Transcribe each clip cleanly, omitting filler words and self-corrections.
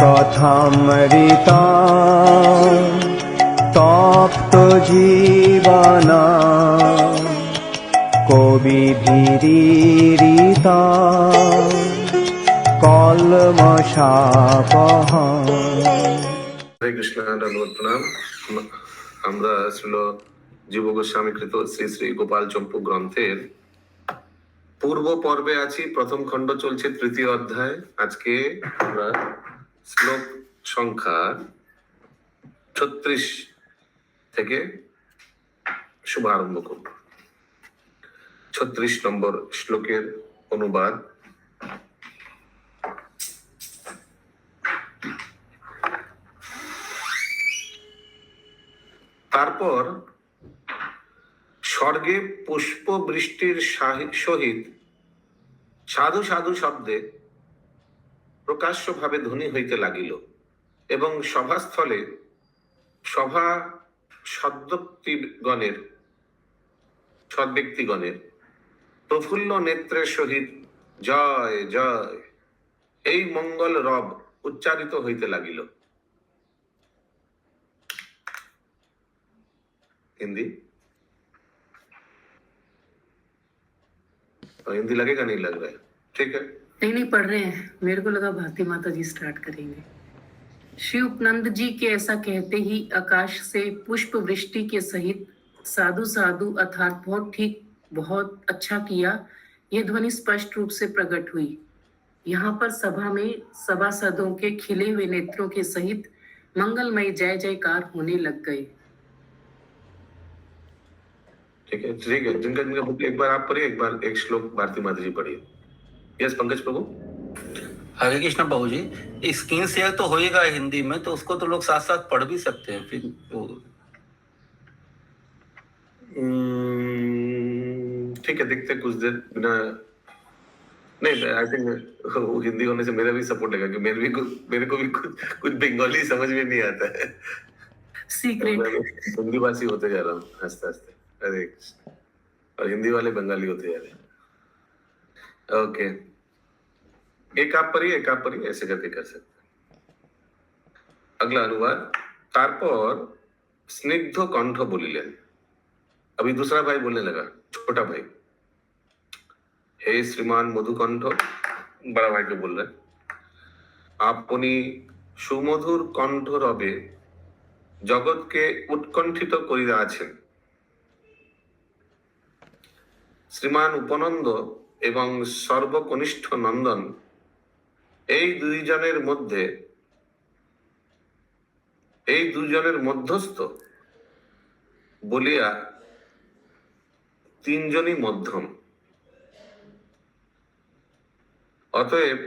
কথামৃতা তপ্ত জীবনা কবি ভীরিতা কলমশাপহ। হরে কৃষ্ণ, ধন্যবাদ, প্রণাম। আমরা ছিল জীব গোস্বামী কৃত শ্রী শ্রী গোপাল চম্পু গ্রন্থের পূর্ব পর্বে আছি। প্রথম খণ্ড চলছে, তৃতীয় অধ্যায়। আজকে আমরা শ্লোক সংখ্যা 36 থেকে শুভারম্ভ করব। 36 নম্বর শ্লোকের অনুবাদ। তারপর স্বর্গে পুষ্প বৃষ্টির সহিত সাধু সাধু শব্দে প্রকাশ্যভাবে ধ্বনি হইতে লাগিল এবং সভাস্থলে সভা সদ্ব্যক্তিগণের প্রফুল্ল নেত্রের সহিত জয় জয় এই মঙ্গল রব উচ্চারিত হইতে লাগিল। हिंदी हिंदी लगेगा, नहीं लग रहा है? ठीक है, नहीं पढ़ रहे हैं। मेरे को लगा भारती माता जी स्टार्ट करेंगे। श्री उपनंद जी के ऐसा कहते ही आकाश से पुष्प वृष्टि के सहित साधु साधु अर्थात बहुत ठीक, बहुत अच्छा किया, यह ध्वनि स्पष्ट रूप से प्रकट हुई। यहाँ पर सभा में सभासदों के खिले हुए नेत्रों के सहित मंगलमय जय जयकार होने लग गए। ठीक है, ठीक है। जिनका जिनका बुक एक बार आप पढ़िए, एक बार एक श्लोक भारती माता जी पढ़िए। यस पंकज प्रभु। हरे कृष्ण बाबू जी, स्क्रीन शेयर तो होएगा हिंदी में, तो उसको तो लोग साथ साथ पढ़ भी सकते हैं फिर ठीक है, देखते कुछ देर बिना। नहीं, आई थिंक हिंदी होने से मेरा भी सपोर्ट लगेगा कि मेरे को भी कुछ बंगाली समझ में नहीं आता है। सीक्रेट हिंदी भाषी होते जा रहा हूँ हंसते हंसते। अरे और हिंदी वाले बंगाली होते जा रहे हैं। ओके, एक आप पढ़िए, एक आप पढ़िए, ऐसे करके कर सकते हैं। अगला अनुवाद। तारपर स्निग्ध कंठ बोलिलेन। अभी दूसरा भाई बोलने लगा, छोटा भाई। हे श्रीमान मधुकंठ, बड़ा भाई को बोल रहे, আপনি সুমধুর কণ্ঠ রবে জগৎকে উৎকণ্ঠিত করিয়া আছেন। শ্রীমান উপনন্দ এবং সর্বকনিষ্ঠ নন্দন এই দুইজনের মধ্যস্থ বলিয়া তিনজনই মধ্যম। অতএব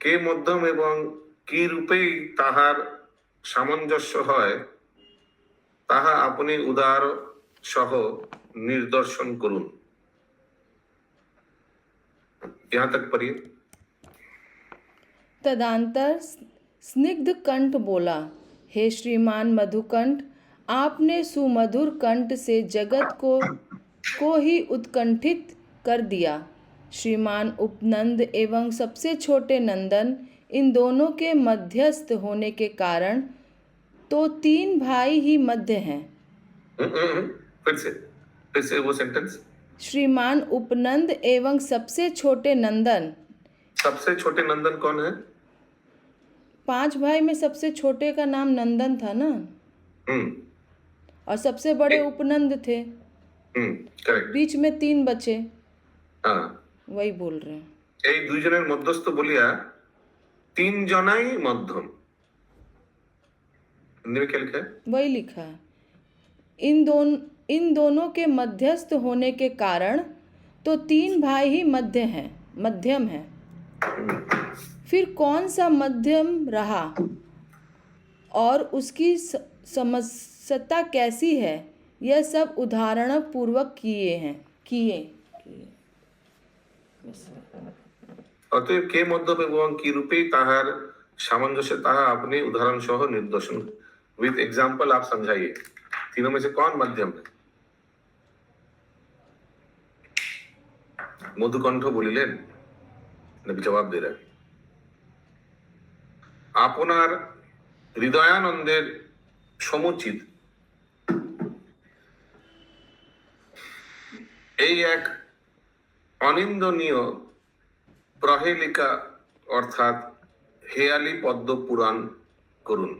কে মধ্যম এবং কি রূপেই তাহার সামঞ্জস্য হয় তাহা আপনি উদার সহ নিদর্শন করুন। यहाँ तक पढ़िए। तदंतर स्निग्ध कंठ बोला, हे श्रीमान मधुकंठ, आपने सुमधुर कंठ से जगत को ही उत्कंठित कर दिया। श्रीमान उपनंद एवं सबसे छोटे नंदन इन दोनों के मध्यस्थ होने के कारण तो तीन भाई ही मध्य हैं। फिर से वो सेंटेंस। श्रीमान उपनंद एवं सबसे छोटे नंदन। सबसे छोटे नंदन कौन है? 5 भाई में सबसे छोटे का नाम नंदन था ना। और सबसे बड़े उपनंद थे। करेक्ट। बीच में 3 बचे। हाँ, वही बोल रहे हैं। এই দুইজনের মধ্যস্থ বলিয়া তিনজনাই মধ্যম। हिंदी में क्या लिखा है? वही लिखा है, इन दोनों के मध्यस्थ होने के कारण तो 3 भाई ही मध्यम हैं। फिर कौन सा मध्यम रहा और उसकी समस्या कैसी है, यह सब उदाहरण पूर्वक किए। অতএব কে মধ্যম এবং কি রূপে তাহার সামঞ্জস্য তাহা আপনি উদাহরণ সহ নিদর্শন विद एग्जाम्पल आप समझाइए। तीनों में से कौन मध्यम है? मधुकंठ बोलिलेन, नबी जवाब दे रहे, আপনার হৃদয়ানন্দের সমুচিত এই এক অনিন্দনীয় প্রহেলিকা অর্থাৎ হেয়ালি পদ্ম পুরাণ করুন।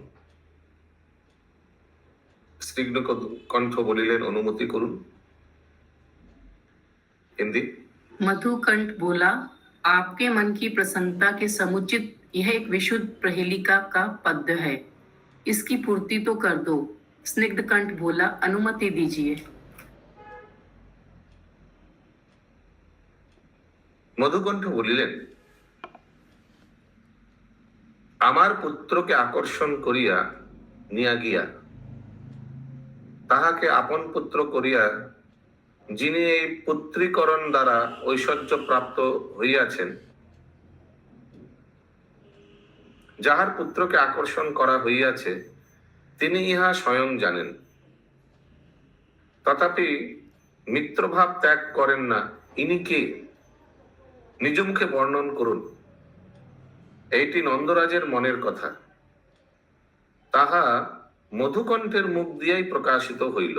স্নিগ্ধ কণ্ঠ বলিলেন, অনুমতি করুন। हिंदी। मधुकंठ बोला, आपके मन की प्रसन्नता के समुचित यह एक विशुद्ध प्रहेलिका का पद्य है, इसकी पूर्ति तो कर दो। स्निग्ध कंठ बोला, अनुमति दीजिए। মধুকণ্ঠ বলিলেন, আমার পুত্রকে আকর্ষণ করিয়া নিয়া গিয়া তাহাকে আপন পুত্র করিয়া যিনি এই পুত্রীকরণ দ্বারা ঐশ্বর্য প্রাপ্ত হইয়াছেন, যাহার পুত্রকে আকর্ষণ করা হইয়াছে তিনি ইহা স্বয়ং জানেন, তথাপি মিত্রভাব ত্যাগ করেন না। ইনি কে? নিজ মুখে বর্ণন করুন। এইটি নন্দরাজের মনের কথা, তাহা মধুকণ্ঠের মুখ দিয়েই প্রকাশিত হইল।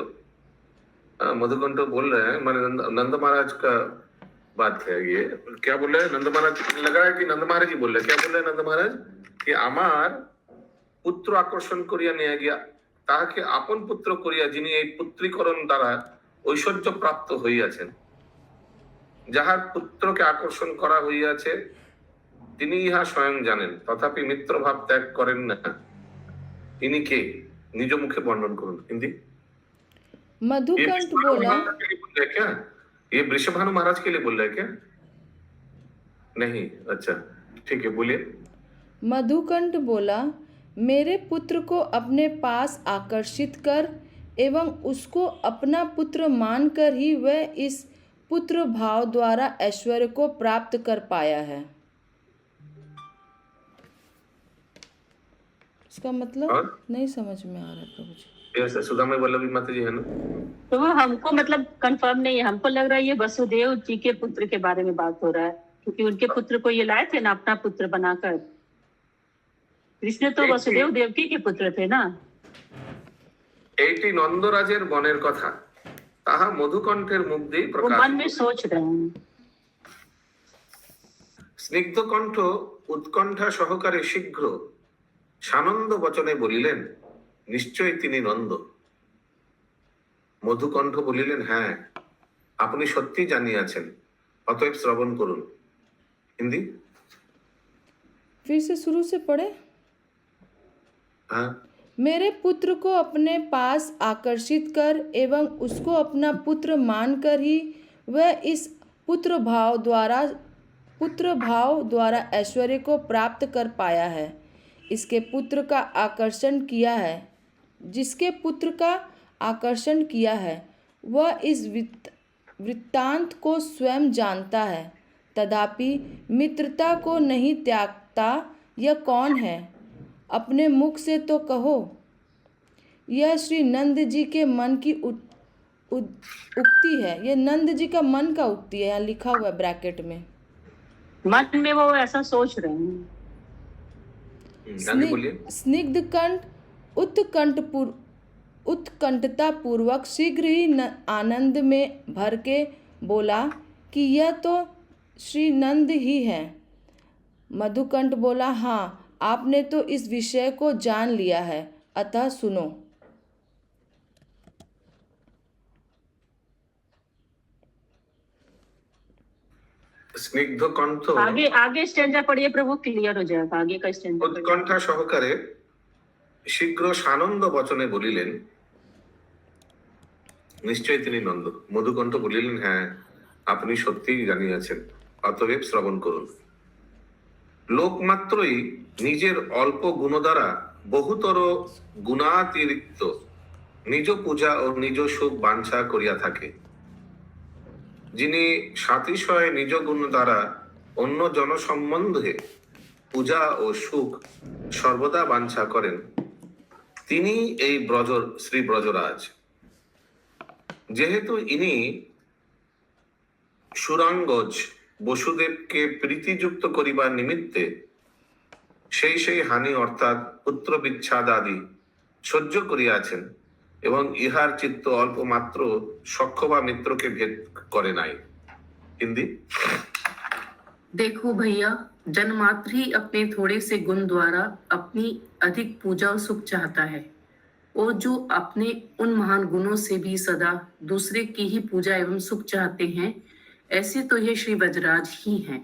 मधुकंठ बोल रहे हैं, मैंने नंद महाराज का बात है ये। क्या बोल रहे हैं नंद महाराज? लग रहा है कि नंद महाराज ही बोल रहे हैं। क्या बोल रहे हैं नंद महाराज? कि আমার পুত্র আকর্ষণ করিয়া নিয়ে গিয়া তাহাকে আপন পুত্র করিয়া যিনি এই পুত্রীকরণ দ্বারা ঐশ্বর্য প্রাপ্ত হইয়াছেন, যাহার পুত্রকে আকর্ষণ করা হইয়াছে তিনি ইহা স্বয়ং জানেন, তথাপি মিত্রভাব ত্যাগ করেন না। ইনি কে? নিজ মুখে বর্ণন করুন। হিন্দি। मधुकंठ बोला, क्या ये वृषभानु महाराज के लिए बोल रहे हैं क्या? नहीं, अच्छा ठीक है, बोलिए। मधुकंठ बोला, मेरे पुत्र को अपने पास आकर्षित कर एवं उसको अपना पुत्र मानकर ही वह इस पुत्र भाव द्वारा ऐश्वर्य को प्राप्त कर पाया है। इसका मतलब और? नहीं समझ में आ रहा प्रभु जी। ये सुदामा वल्लभी माता जी है ना? तो वो हमको मतलब कंफर्म नहीं है, हमको लग रहा है ये वसुदेव जी के पुत्र के बारे में बात हो रहा है, क्योंकि उनके पुत्र को ये लाए थे ना अपना पुत्र बनाकर। कृष्ण तो वसुदेव देवकी के पुत्र थे ना। এইটি নন্দরাজের মনের কথা, তাহা মধুকণ্ঠের মুখ দিয়ে वो প্রকাশ। मन में सोच रहे हैं। স্নিগ্ধ কণ্ঠ উৎকণ্ঠা সহকারে শীঘ্র সানন্দ বচনে বলিলেন, নিশ্চয় তিনি নন্দ। মধুকণ্ঠ বলিলেন, হ্যাঁ আপনি সত্যি জানিয়াছেন, অতএব শ্রবণ করুন। হিন্দি। फिर से शुरू से पढ़े। हाँ। मेरे पुत्र को अपने पास आकर्षित कर एवं उसको अपना पुत्र मानकर ही वह इस पुत्र भाव द्वारा ऐश्वर्य को प्राप्त कर पाया है। इसके पुत्र का आकर्षण किया है, जिसके पुत्र का आकर्षण किया है वह इस वृत्तांत को स्वयं जानता है, तथापि मित्रता को नहीं त्यागता। यह कौन है? अपने मुख से तो कहो। यह श्री नंद जी के मन की उक्ति है। यह नंद जी का मन का उक्ति है, यहाँ लिखा हुआ है ब्रैकेट में। मन में वो ऐसा सोच रहे हैं। स्निग्ध कंठ उत्कंठता पूर्वक शीघ्र ही आनंद में भर के बोला कि यह तो श्री नंद ही है। मधुकंठ बोला, हाँ आपने तो इस विषय को जान लिया है, अतः सुनो। স্নিগ্ধ কণ্ঠ आगे आगे स्टैंजा पढ़िए प्रभु, क्लियर हो जाएगा आगे का स्टैंजा। উৎকণ্ঠা সহকারে শীঘ্র সানন্দ বচনে বলিলেন, নিশ্চয় তিনি নন্দ। মধুকণ্ঠ বলিলেন, হ্যাঁ আপনি সত্যিই জানিয়াছেন, অতএব শ্রবণ করুন। লোকমাত্রই নিজের অল্প গুণ দ্বারা বহুতর গুণাতিরিক্ত নিজ পূজা ও নিজ সুখ বাঞ্ছা করিয়া থাকে। যিনি সাতিশয় নিজ গুণ দ্বারা অন্য জন সম্বন্ধে পূজা ও সুখ সর্বদা বাঞ্ছা করেন, তিনি এই শ্রী ব্রজরাজ। যেহেতু ইনি সুরাঙ্গজ বসুদেবকে প্রীতিযুক্ত করিবার নিমিত্তে সেই হানি অর্থাৎ পুত্র বিচ্ছাদ আদি সহ্য করিয়াছেন এবং ইহার চিত্ত অল্প মাত্র সখ্য বা মিত্রকে ভেদ করে নাই। হিন্দি। देखो भैया, जन्मात्र ही अपने थोड़े से गुण द्वारा अपनी अधिक पूजा और सुख चाहता है, और जो अपने उन महान गुणों से भी सदा दूसरे की ही पूजा एवं सुख चाहते हैं, ऐसे तो ये श्री वज्रराज ही हैं।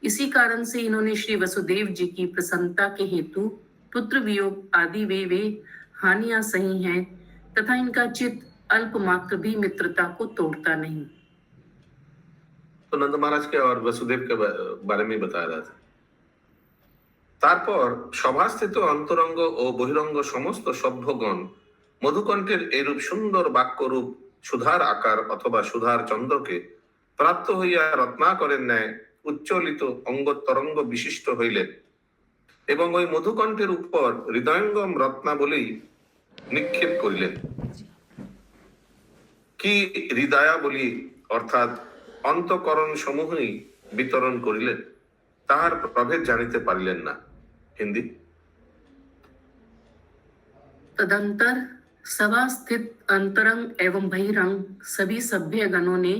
इसी कारण से इन्होंने श्री वसुदेव जी की प्रसन्नता के हेतु पुत्र वियोग आदि वे हानियां सही हैं, तथा इनका चित्त अल्प मात्र भी मित्रता को तोड़ता नहीं। तो नंद महाराज के और वसुदेव के बारे में बताया रहा था। তারপর সভাস্থিত অন্তরঙ্গ ও বহিরঙ্গ সমস্ত সভ্যগণ মধুকণ্ঠের এরূপ সুন্দর বাক্যরূপ সুধার আকার অথবা সুধার চন্দ্রকে প্রাপ্ত হইয়া রত্নাকরের ন্যায় উচ্চলিত অঙ্গ তরঙ্গ বিশিষ্ট হইলেন এবং ওই মধুকণ্ঠের উপর হৃদয়ঙ্গম রত্নাবলী নিক্ষেপ করিলেন। কি হৃদয়াবলী অর্থাৎ অন্তঃকরণ সমূহই বিতরণ করিলেন, তাহার প্রভেদ জানিতে পারিলেন না। हिंदी। तदंतर सभा स्थित अंतरंग एवं बहिरंग सभी सभ्य गणों ने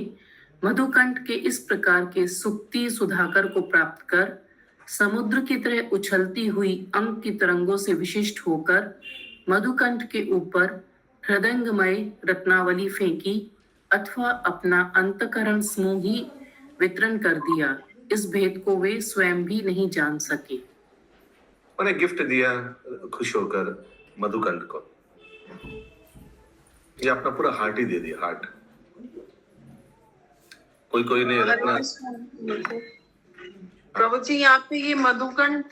मधुकंठ के इस प्रकार के सुक्ति सुधाकर को प्राप्त कर समुद्र की तरह उछलती हुई अंक की तरंगों से विशिष्ट होकर मधुकंठ के ऊपर हृदयंगमय रत्नावली फेंकी अथवा अपना अंतकरण समूह ही वितरण कर दिया। इस भेद को वे स्वयं भी नहीं जान सके। उन्हें गिफ्ट दिया खुश होकर मधुकंठ को। ये अपना पूरा हार्ट ही दे दिया, हार्ट। कोई ने रखना। प्रभु जी यहाँ पे ये मधुकंठ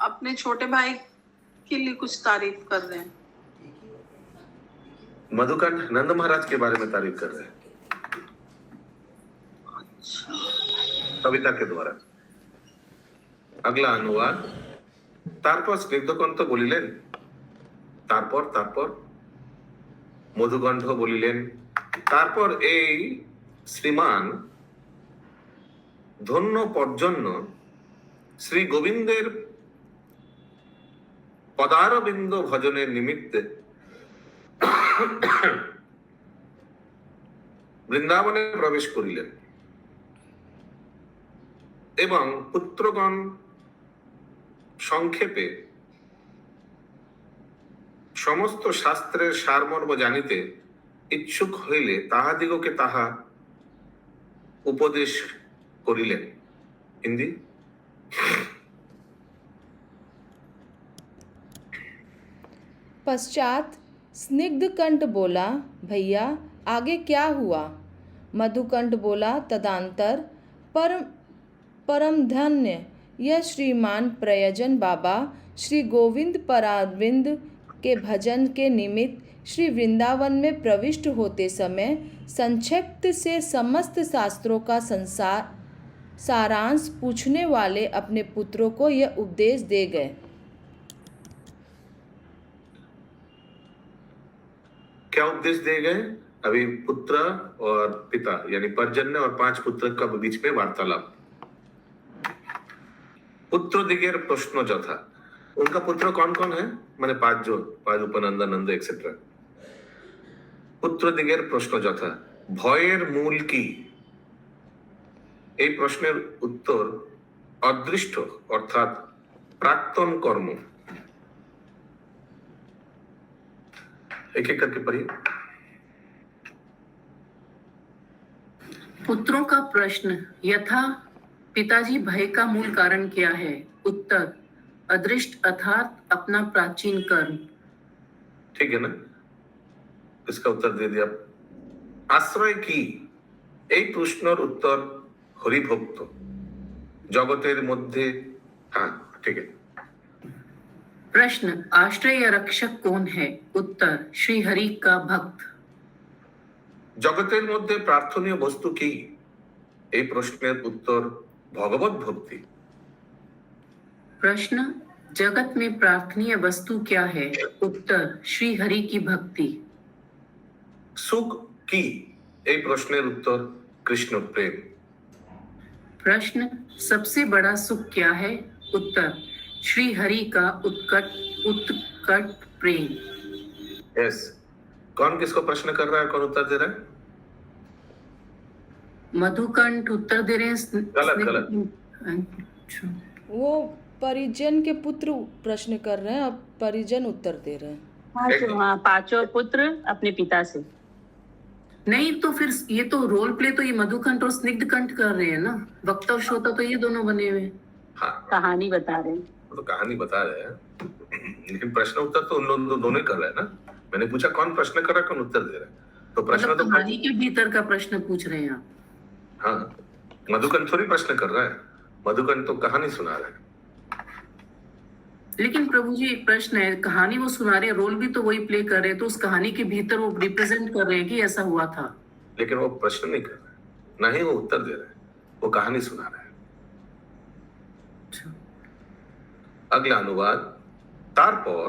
अपने छोटे भाई के लिए कुछ तारीफ कर रहे हैं। मधुकंठ नंद महाराज के बारे में तारीफ कर रहे हैं कविता के द्वारा। अगला अनुवाद। তারপর স্নিগ্ধকণ্ঠ বলিলেন, তারপর মধুকণ্ঠ বলিলেন, তারপর এই শ্রীমান ধন্য পর্জন্য শ্রী গোবিন্দের পদারবিন্দ ভজনের নিমিত্তে বৃন্দাবনে প্রবেশ করিলেন এবং পুত্রগণ সংক্ষেপে সমস্ত শাস্ত্রের সারমর্ম জানিতে ইচ্ছুক হইলে তাহাদিগকে তাহা উপদেশ করিলেন। হিন্দি। पश्चात स्निग्धकंठ बोला, भैया आगे क्या हुआ? मधुकंठ बोला, तदंतर परम धन्य यह श्रीमान प्रयोजन बाबा श्री गोविंद परारविंद के भजन के निमित्त श्री वृंदावन में प्रविष्ट होते समय संक्षिप्त से समस्त शास्त्रों का सारांश पूछने वाले अपने पुत्रों को यह उपदेश दे गए। क्या उपदेश दे गए? अभी पुत्र और पिता यानी पर्जन्य और 5 पुत्र का बीच में वार्तालाप। पुत्र दिगेर प्रश्न যথা। उनका पुत्र कौन कौन है? माने 5 उपनंद नंद एक्सेट्रा। पुत्र दिगेर प्रश्न যথা। ভয়ের মূল কি? এই প্রশ্নের উত্তর অদৃষ্ট অর্থাৎ প্রাক্তন কর্ম। एक एक करके पढ़िए। पुत्रों का प्रश्न यथा पिताजी भय का मूल कारण क्या है? उत्तर अदृष्ट अर्थात अपना प्राचीन कर्म। ठीक है ना, इसका उत्तर दे दिया। आश्रय की এই প্রশ্নের উত্তর হরিভক্ত জগতের মধ্যে। हाँ ठीक है। प्रश्न आश्रय या रक्षक कौन है? उत्तर श्री हरि का भक्त। জগতের মধ্যে প্রার্থনীয় বস্তু কি? এই প্রশ্নের উত্তর ভগবত ভক্তি। प्रश्न जगत में प्रार्थनीय वस्तु क्या है? उत्तर श्री हरि की भक्ति। সুখ কি? এই প্রশ্নের উত্তর কৃষ্ণ প্রেম। प्रश्न सबसे बड़ा सुख क्या है? उत्तर श्री हरि का उत्कट प्रेम। यस, कौन किसको प्रश्न कर रहा है, कौन उत्तर दे रहा है? मधुकंठ उत्तर दे रहे हैं। गलत। अच्छा। वो परिजन के पुत्र प्रश्न कर रहे हैं, अब परिजन उत्तर दे रहे हैं। हाँ, पांचों पुत्र अपने पिता से। नहीं तो फिर ये तो रोल प्ले तो ये मधुकंठ और स्निग्ध कंठ कर रहे हैं ना, वक्ता और श्रोता तो ये दोनों बने हुए हैं। हाँ, कहानी बता रहे हैं। तो कहानी बता रहे हैं, लेकिन प्रश्न उत्तर तो उन लोग दोनों ही कर रहे हैं ना। मैंने पूछा कौन प्रश्न कर रहा है, कौन उत्तर दे रहा है, तो प्रश्न मतलब तो कहानी के भीतर का प्रश्न पूछ रहे हैं आप। हाँ, मधुकंठ थोड़ी प्रश्न कर रहा है, मधुकंठ तो कहानी सुना रहा है। लेकिन प्रभु जी एक प्रश्न है, कहानी वो सुना रहे हैं, रोल भी तो वही प्ले कर रहे हैं, तो उस कहानी के भीतर वो रिप्रेजेंट कर रहे हैं कि ऐसा हुआ था। लेकिन वो प्रश्न नहीं कर रहा है, ना ही वो उत्तर दे रहा है, वो कहानी सुना रहा है। अगला अनुवाद। তারপর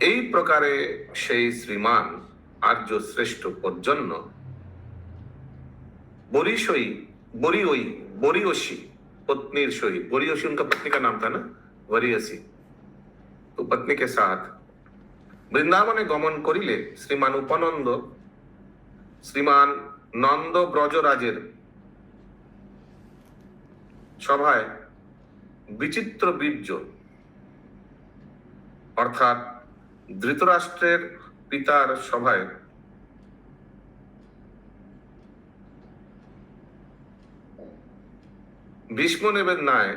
এই প্রকারে সেই শ্রীমান আর্য শ্রেষ্ঠ পর্জন্য বরিয়সী पत्नी सहित, बरियसी उनका पत्नी का नाम था ना, वरियसी, तो पत्नी के साथ वृंदावने गमन करिले श्रीमान उपनंद श्रीमान नंद ब्रजराजेर सभाয় विचित्र बीर्ज अर्थात धृतराष्ट्रेर पितार सभाয় भीष्मदेवेर न्याय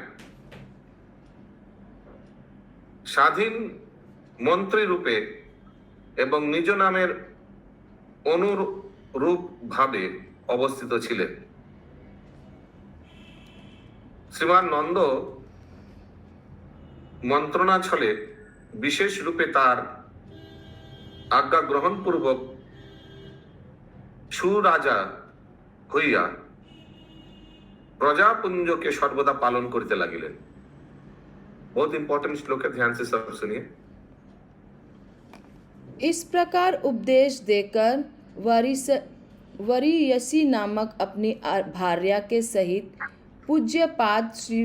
স্বাধীন মন্ত্রী রূপে এবং নিজ নামের অনুরূপ ভাবে অবস্থিত ছিলেন। শ্রীমান নন্দ মন্ত্রণা ছলে বিশেষ রূপে তার আজ্ঞা গ্রহণ পূর্বক সুরাজা হইয়া प्रजापुंजके सर्वदा पालन करते लागिलेन। बहुत इंपॉर्टेंट श्लोक है, ध्यान से सब सुनिए। इस प्रकार उपदेश देकर वरियसी नामक अपनी भार्या के सहित पूज्यपाद श्री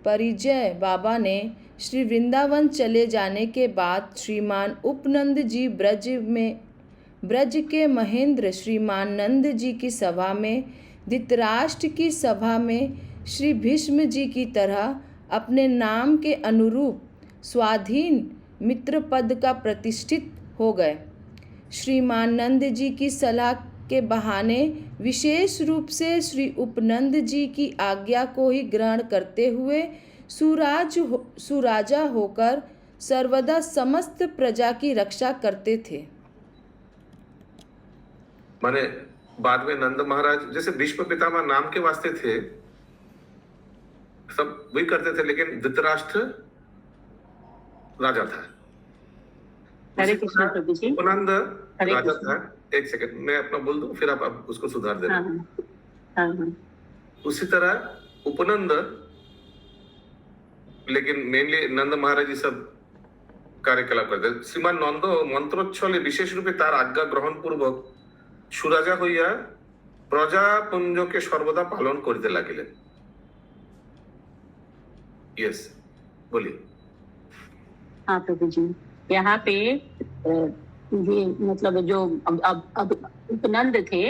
परिजय बाबा ने श्री वृंदावन चले जाने के बाद श्रीमान उपनंद जी ब्रज के महेंद्र श्रीमान नंद जी की सभा में, धृतराष्ट्र की सभा में श्री भीष्म जी की तरह अपने नाम के अनुरूप स्वाधीन मित्र पद का प्रतिष्ठित हो गए। श्रीमान नंद जी की सलाह के बहाने विशेष रूप से श्री उपनंद जी की आज्ञा को ही ग्रहण करते हुए सुराजा होकर सर्वदा समस्त प्रजा की रक्षा करते थे। माने बाद में नंद महाराज जैसे भीष्म पितामह नाम के वास्ते थे, सब वही करते थे, लेकिन धृतराष्ट्र राजा था। हरे कृष्ण प्रभु जी। उपनंद राजा था। एक सेकंड मैं अपना बोल दूं, फिर आप उसको सुधार देना। हाँ। उसी तरह उपनंद, लेकिन मेनली नंद महाराज जी सब कार्यकलाप करते। श्रीमान नंद मंत्रोच्छले विशेष रूपे तार आज्ञा ग्रहण पूर्वक सुराजा हইয়া प्रजापुंजके सर्वदा पालन करते लागिलेन। यस, बोलिए। हाँ प्रभु जी, यहाँ पे ये मतलब जो अब उपनंद थे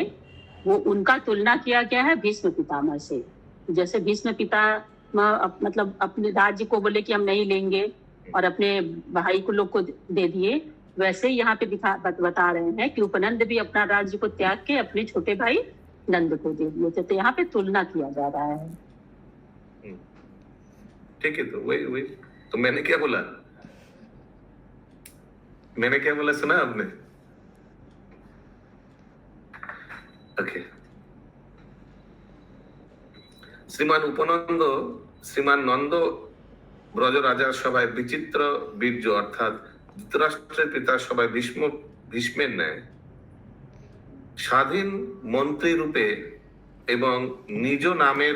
वो उनका तुलना किया गया है भीष्म पितामह से। जैसे भीष्म पितामह मतलब अपने राज्य को बोले कि हम नहीं लेंगे और अपने भाई को लोग को दे दिए, वैसे यहाँ पे बता रहे हैं कि उपनंद भी अपना राज्य को त्याग के अपने छोटे भाई नंद को दे दिए थे। तो यहाँ पे तुलना किया जा रहा है। ठीक है, तो वही तो मैंने क्या बोला सुना आपने? ओके। श्रीमान उपनंद श्रीमान नंद ब्रज राजा सभाয় विचित्र बीर्ज अर्थात धृतराष्ट्रेर पिता सभाয় भीष्मेर न्याय স্বাধীন মন্ত্রী রূপে এবং নিজ নামের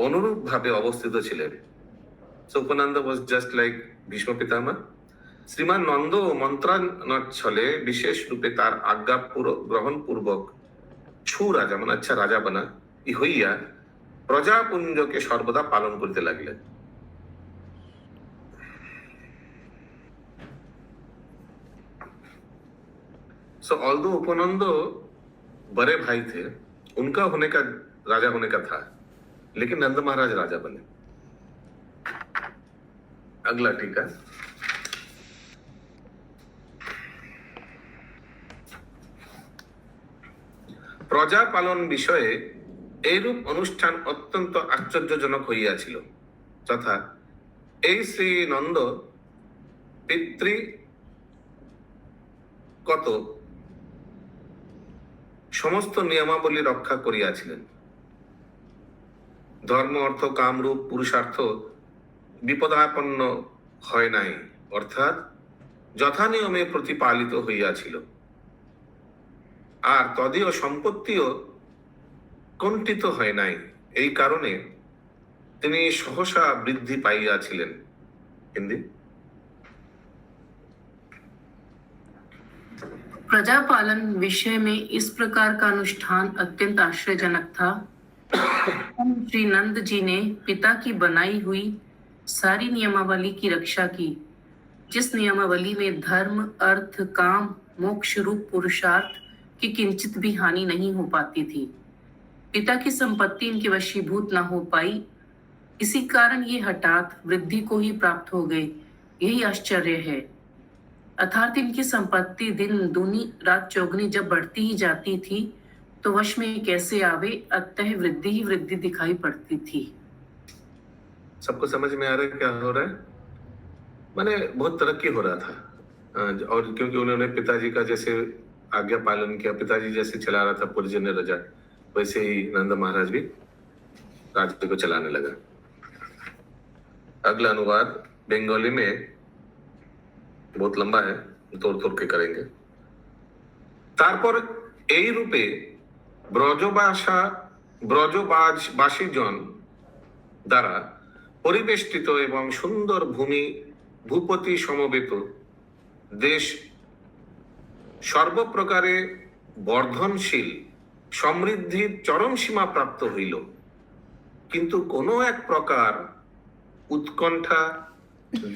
অনুরূপ ভাবে অবস্থিত ছিলেন। So Upananda was just like Bhishma পিতামহ। শ্রীমান নন্দ মন্ত্রণার ছলে বিশেষ রূপে তার আজ্ঞা গ্রহণ পূর্বক সুরাজা মানে আচ্ছা রাজা বানা হইয়া প্রজাপুঞ্জকে সর্বদা পালন করতে লাগলেন। सो ऑल्दो उपनंद बड़े भाई थे, उनका होने का राजा होने का था, लेकिन नंद महाराज राजा बने। अगला टीका। প্রজা পালন বিষয়ে এইরূপ অনুষ্ঠান অত্যন্ত আশ্চর্যজনক হইয়াছিল, তথা এই শ্রী নন্দ পিতৃকত সমস্ত নিয়মাবলী রক্ষা করিয়াছিলেন। ধর্ম, অর্থ, কামরূপ, পুরুষার্থ বিপদাপন্ন হয় নাই, অর্থাৎ যথানিয়মে প্রতিপালিত হইয়াছিল। আর তদীয় সম্পত্তিও কণ্ঠিত হয় নাই। এই কারণে তিনি সহসা বৃদ্ধি পাইয়াছিলেন। হিন্দি। प्रजा पालन विषय में इस प्रकार का अनुष्ठान अत्यंत आश्चर्यजनक था। श्री नंद जी ने पिता की बनाई हुई सारी नियमावली की रक्षा की, जिस नियमावली में धर्म, अर्थ, काम, मोक्ष रूप पुरुषार्थ की किंचित भी हानि नहीं हो पाती थी। पिता की संपत्ति इनके वशीभूत न हो पाई, इसी कारण ये हठात वृद्धि को ही प्राप्त हो गए। यही आश्चर्य है। अर्थात इनकी संपत्ति दिन दूनी रात चौगनी जब बढ़ती ही जाती थी, तो वश में कैसे आवे, अतः वृद्धि ही वृद्धि दिखाई पड़ती थी। सबको समझ में आ रहा है क्या हो रहा है? माने बहुत तरक्की हो रहा था, और क्योंकि उन्होंने पिताजी का जैसे आज्ञा पालन किया, पिताजी जैसे चला रहा था पुरजन्य राजा, वैसे ही नंद महाराज भी राज्य को चलाने लगा। अगला अनुवाद बंगाली में बहुत लंबा है, तोड़ तोड़ के करेंगे। তারপর এই রূপে ব্রজবাসীজন দ্বারা পরিবেষ্টিত এবং সুন্দর ভূপতি সমবেত দেশ সর্বপ্রকারে বর্ধনশীল সমৃদ্ধির চরম সীমা প্রাপ্ত হইল, কিন্তু কোনো এক প্রকার উৎকণ্ঠা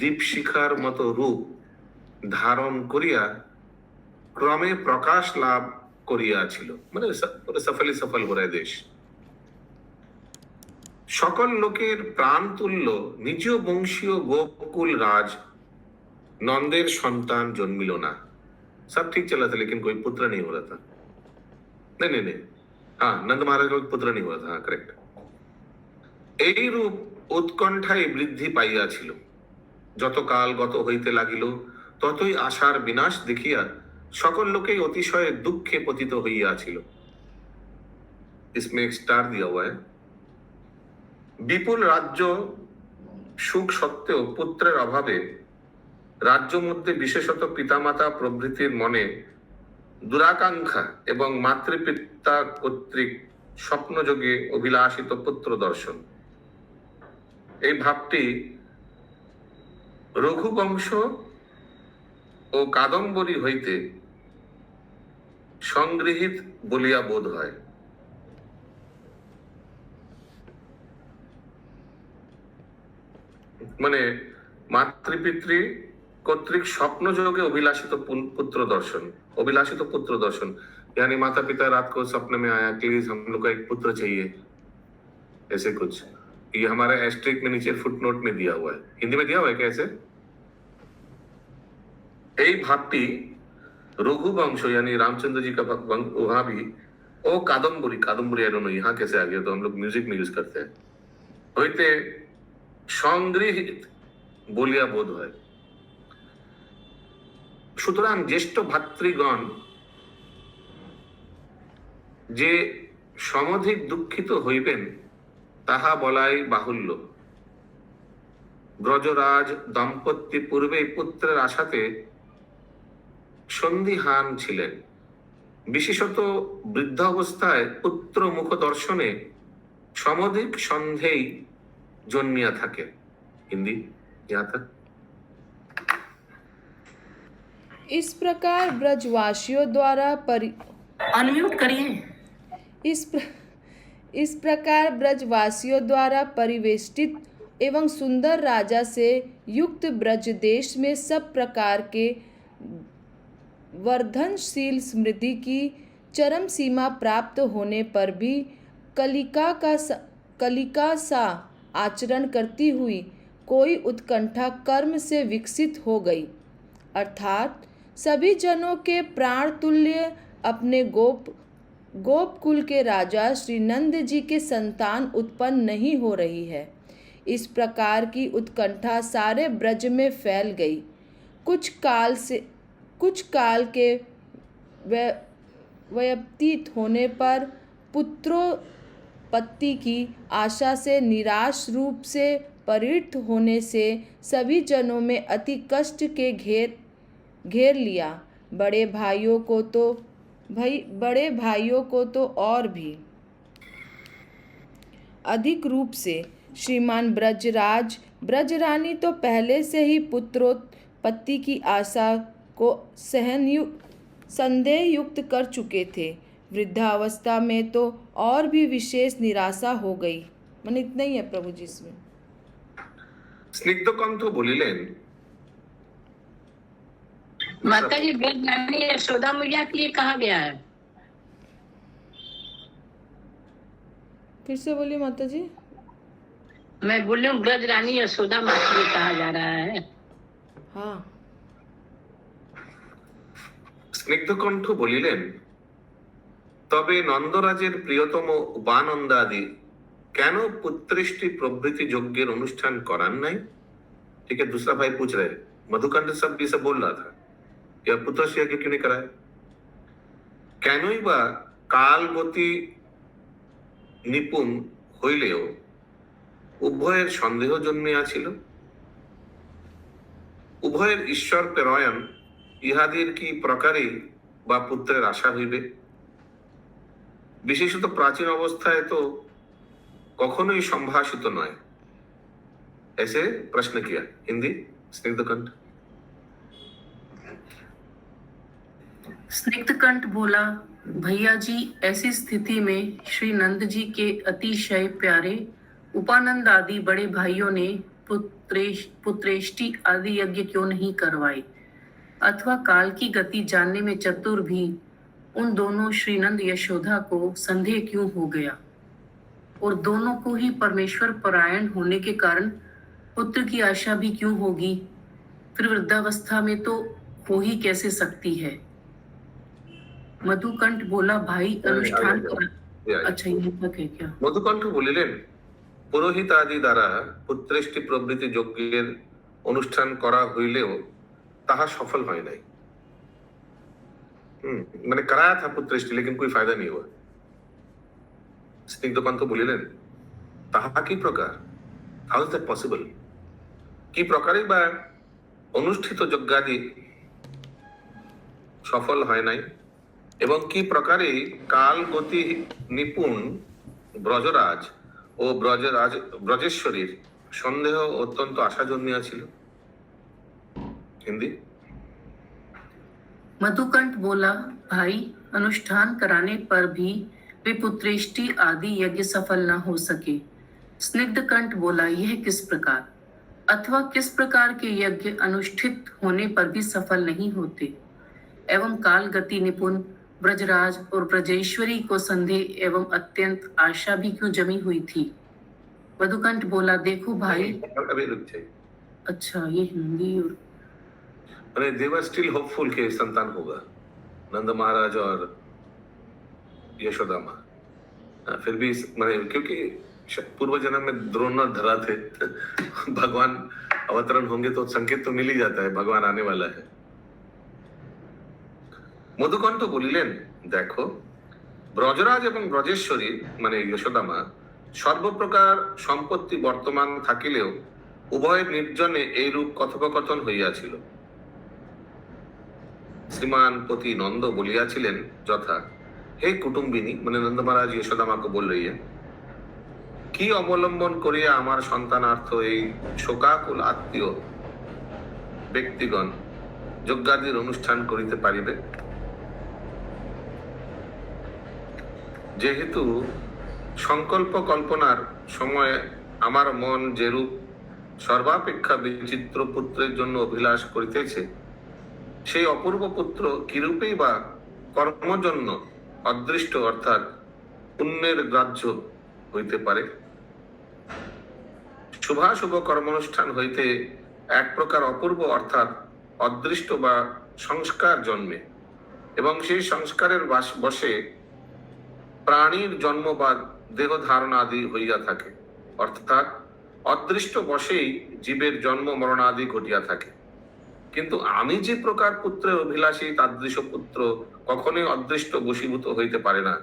দীপশিখার মতো রূপ ধারণ করিয়া ক্রমে প্রকাশ লাভ করিয়াছিল। মানে সফলই সফল हो रहा है देश। সকল লোকের প্রাণ তুল্য নিজ বংশীয় গোকুল রাজ नंदेर संतान जन्मिल ना। सब ठीक चला था, लेकिन कोई पुत्र नहीं हो रहा था। नहीं, हाँ, नंद महाराज का पुत्र नहीं हो रहा था। हाँ, करेक्ट। এই রূপ উৎকণ্ঠায় বৃদ্ধি পাইয়াছিল। যত কাল গত হইতে লাগিল, ততই আশার বিনাশ দেখিয়া সকল লোকেই অতিশয় দুঃখে পতিত হইয়াছিল। इसमें एक स्टार दिया हुआ है। বিপুল রাজ্য সুখ সত্ত্বেও পুত্রের অভাবে রাজ্য মধ্যে বিশেষত পিতামাতা প্রভৃতির মনে দুরাকাঙ্ক্ষা এবং মাতৃপিতা কর্তৃক স্বপ্নযোগে অভিলাষিত পুত্র দর্শন, এই ভাবটি রঘুবংশ ও কাদম্বরী হইতে সংগৃহীত বলিয়া বোধ হয়। মানে মাতৃপিতৃ কর্তৃক স্বপ্নযোগে अभिलाषित पुत्र दर्शन, यानी माता पिता रात को सपने में आया, प्लीज हम लोग का एक पुत्र चाहिए, ऐसे कुछ। ये हमारे एस्ट्रिक में नीचे फुटनोट में दिया हुआ है। हिंदी में दिया हुआ है कैसे? এই ভাবটি रघुवंश यानी रामचंद्र जी का वहां भी, ओ कादम्बरी आई डोंट नो यहाँ कैसे आ गया, तो हम लोग म्यूजिक में यूज करते हैं, হইতে সংগৃহীত বলিয়া বোধ হয়। সুতরাং জ্যেষ্ঠ ভাতৃগণ যে সমধিক দুঃখিত হইবেন তাহা বলাই বাহুল্য। ব্রজরাজ দম্পতি পূর্বে পুত্রের আশাতে সন্দিহান ছিলেন, বিশেষত বৃদ্ধাবস্থায় পুত্র মুখ দর্শনে সমধিক সন্দেহ জন্মিয়া থাকে। हिंदी यहाँ तक। इस प्रकार ब्रजवासियों द्वारा अनम्यूट करिए। इस प्रकार ब्रजवासियों द्वारा परिवेष्टित एवं सुंदर राजा से युक्त ब्रज देश में सब प्रकार के वर्धनशील स्मृति की चरम सीमा प्राप्त होने पर भी कलिका सा आचरण करती हुई कोई उत्कंठा कर्म से विकसित हो गई, अर्थात सभी जनों के प्राण तुल्य अपने गोपकुल के राजा श्री नंद जी के संतान उत्पन्न नहीं हो रही है। इस प्रकार की उत्कंठा सारे ब्रज में फैल गई। कुछ काल के व्यतीत होने पर पुत्रोत्पत्ति की आशा से निराश रूप से परिणत होने से सभी जनों में अति कष्ट के घेर लिया। बड़े भाइयों को तो और भी अधिक रूप से श्रीमान ब्रजरानी तो पहले से ही पुत्रोत्पत्ति की आशा को संदेह युक्त कर चुके थे। वृद्धावस्था में तो और भी विशेष निराशा हो गई। मन इतना ही है प्रभु जी इसमें। स्निग्धकंठ बोलिलेन, माता जी ब्रजरानी यशोदा मैया के लिए कहा गया है। फिर से बोलिए माता जी। मैं बोल रही हूँ ब्रजरानी यशोदा माँ के लिए कहा जा रहा है। हाँ। স্নিগ্ধকণ্ঠ বলিলেন, তবে নন্দরাজের প্রিয়তম উপানন্দাদি কেন पुत्रेष्टि प्रभृति यज्ञेर अनुष्ठान करान नहीं? ठीक है, दूसरा भाई पूछ रहे मधुकंठ सब भी सब बोल रहा था या पुत्र यज्ञ क्यों नहीं कराए? কেনই বা কালগতি নিপুণ হইলেও উভয়ের সন্দেহ জন্মিয়াছিল? উভয়ের ঈশ্বর প্রেরয়ন ইহাদের কি প্রকারে বা পুত্রের আশা হইবে? বিশেষত প্রাচীন অবস্থায় তো কখনোই সম্ভাষিত নয়। ऐसे प्रश्न किया। हिंदी स्निग्धकंठ। स्निग्धकंठ बोला, भैया जी, ऐसी स्थिति में श्री नंद जी के अतिशय प्यारे उपानंद आदि बड़े भाइयों ने पुत्रेष्टि आदि यज्ञ क्यों नहीं करवाए? अथवा काल की गति जानने में चतुर भी उन दोनों श्रीनंद यशोदा को संदेह क्यों हो गया? और दोनों को ही परमेश्वर परायण होने के कारण पुत्र की आशा भी क्यों होगी? फिर वृद्धावस्था में तो हो ही कैसे सकती है? मधुकंठ बोला, भाई अनुष्ठान अच्छा ये तक है क्या? मधुकंठ बोलिलेन, पुरोहित आदि द्वारा पुत्रेष्टि प्रभृति यज्ञेर अनुष्ठान करा हইলেও ताहा सफल হয় নাই। मैंने कराया था पुत्रेष्टि लेकिन कोई फायदा नहीं हुआ। स्निग्धकंठ बोलिलेन, ताहा की प्रकार? How is that possible? की प्रकारे बा अनुष्ठित यज्ञादि सफल হয় নাই এবং কি প্রকারে কাল গতি নিপুণ ব্রজরাজ ও ব্রজেশ্বরীর সন্দেহ অত্যন্ত আশা জন্মিয়াছিল। हिंदी। मधुकंठ बोला, भाई अनुष्ठान कराने पर भी वे पुत्रेष्टि आदि यज्ञ सफल न हो सके। स्निग्धकंठ बोला, यह किस प्रकार? अथवा किस प्रकार के यज्ञ अनुष्ठित होने पर भी सफल नहीं होते? एवं काल गति निपुण ब्रजराज और ब्रजेश्वरी को संदेह एवं अत्यंत आशा भी क्यों जमी हुई थी? मधुकंठ बोला, देखो भाई। अभी रुक जाइए। अच्छा, ये हिंदी और दे वर स्टिल होपफुल के संतान होगा, नंद महाराज और यशोदा माँ। फिर भी क्योंकि पूर्व जन्म में द्रोण धरा थे भगवान अवतरण होंगे तो संकेत तो मिल ही जाता है भगवान आने वाला है। मधुकंठ बोलिलेन, देखो ब्रजराज एवं ब्रजेश्वरी माने यशोदा माँ सर्वप्रकार सम्पत्ति बर्तमान থাকিলেও উভয়ের নির্জনে এইরূপ কথোপকথন হইয়াছিল। শ্রীমান পতি नंद বলিয়াছিলেন যথা, हे कुटुम्बिनी মানে नंद महाराज यशोदा माँ को बोल रही है, কি অবলম্বন করিয়া আমার সন্তানার্থ এই শোকাকুল আত্মীয় ব্যক্তিগণ যজ্ঞাদির অনুষ্ঠান করিতে পারিবে? যেহেতু সংকল্প কল্পনার সময় আমার মন যেরূপ সর্বাপেক্ষা বিচিত্র পুত্রের জন্য অভিলাষ করিতেছে, সেই অপূর্ব পুত্র কিরূপেই বা কর্মজন্য অদৃষ্ট অর্থাৎ পুণ্যের গ্রাহ্য হইতে পারে। শুভাশুভ কর্মানুষ্ঠান হইতে এক প্রকার অপূর্ব অর্থাৎ অদৃষ্ট বা সংস্কার জন্মে এবং সেই সংস্কারের বশে প্রাণীর জন্ম বা দেহ ধারণ আদি হইয়া থাকে, অর্থাৎ অদৃষ্ট বশেই জীবের জন্ম মরণ আদি ঘটিয়া থাকে। কিন্তু আমি যে প্রকার পুত্রের অভিলাষী তাদৃশ পুত্র কখনোই অদৃষ্ট বশীভূত হইতে পারে না।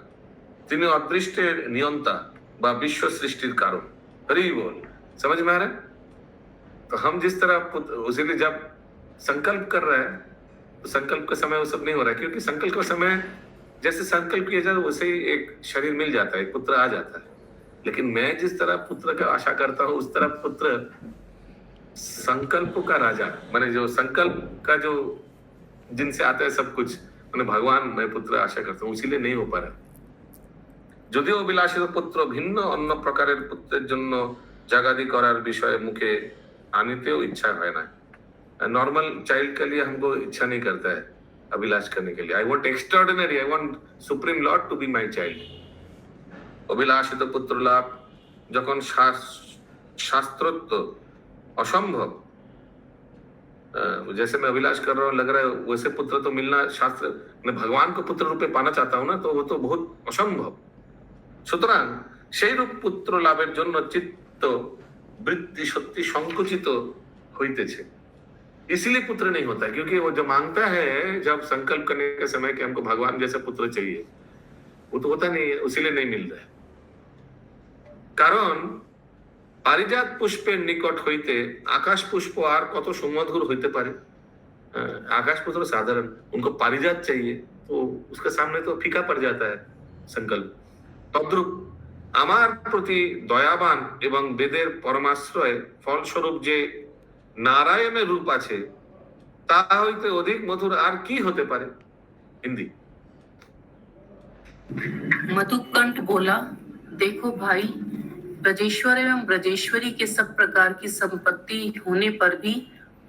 তিনি অদৃষ্টের নিয়ন্তা বা বিশ্ব সৃষ্টির কারণ। हरि बोल, समझ में आ रहा है? तो हम जिस तरह उसीलिए जब संकल्प कर रहे हैं तो संकल्प के समय वो सब नहीं हो रहा है, क्योंकि संकल्प के समय जैसे संकल्प किया जाए वैसे ही एक शरीर मिल जाता है, पुत्र आ जाता है। लेकिन मैं जिस तरह पुत्र का आशा करता हूँ उस तरह पुत्र संकल्प का राजा, माने जो संकल्प का जो जिनसे आता है सब कुछ, मैंने भगवान मैं पुत्र आशा करता हूँ, इसीलिए नहीं हो पा रहा। যদিও অভিলাষিত পুত্র ভিন্ন অন্য প্রকারের পুত্রের জন্য জাগাদি করার বিষয়ে মুখে আনিতেও ইচ্ছা হয় না। नॉर्मल चाइल्ड के लिए हमको इच्छा नहीं करता है अभिलाष करने के लिए। I want extraordinary, I want supreme lord to be my child. अभिलाषित पुत्र लाभ যখন शास्त्रोक्त असंभव, जैसे मैं अभिलाष कर रहा हूँ लग रहा है वैसे पुत्र तो मिलना शास्त्र, मैं भगवान को पुत्र रूपे पाना चाहता हूँ ना, तो वो तो बहुत असंभव। সুতরাং সেই রূপ পুত্র লাভের জন্য চিত্ত वृत्ति सत्य संकुचित होइतेछे, इसलिए पुत्र नहीं होता, क्योंकि वो जो मांगता है जब संकल्प करने के समय कि हमको भगवान जैसा पुत्र चाहिए, वो तो होता नहीं है, इसीलिए नहीं मिल रहा है। कारण पारिजात पुष्पेर निकट होइते आकाश पुष्प आर कत सुमधुर होइते पारे। आकाश पुष्प साधारण, उनको पारिजात चाहिए तो उसके सामने तो फीका पड़ जाता है संकल्प। तद्रूप আমার প্রতি দয়াবান এবং বেদের পরমাশ্রয় ফলস্বরূপ যে নারায়ণের রূপ আছে তা হইতে অধিক মধুর আর কি হতে পারে। हिंदी। मधुकंठ बोला, देखो भाई, ब्रजेश्वर एवं ब्रजेश्वरी के सब प्रकार की संपत्ति होने पर भी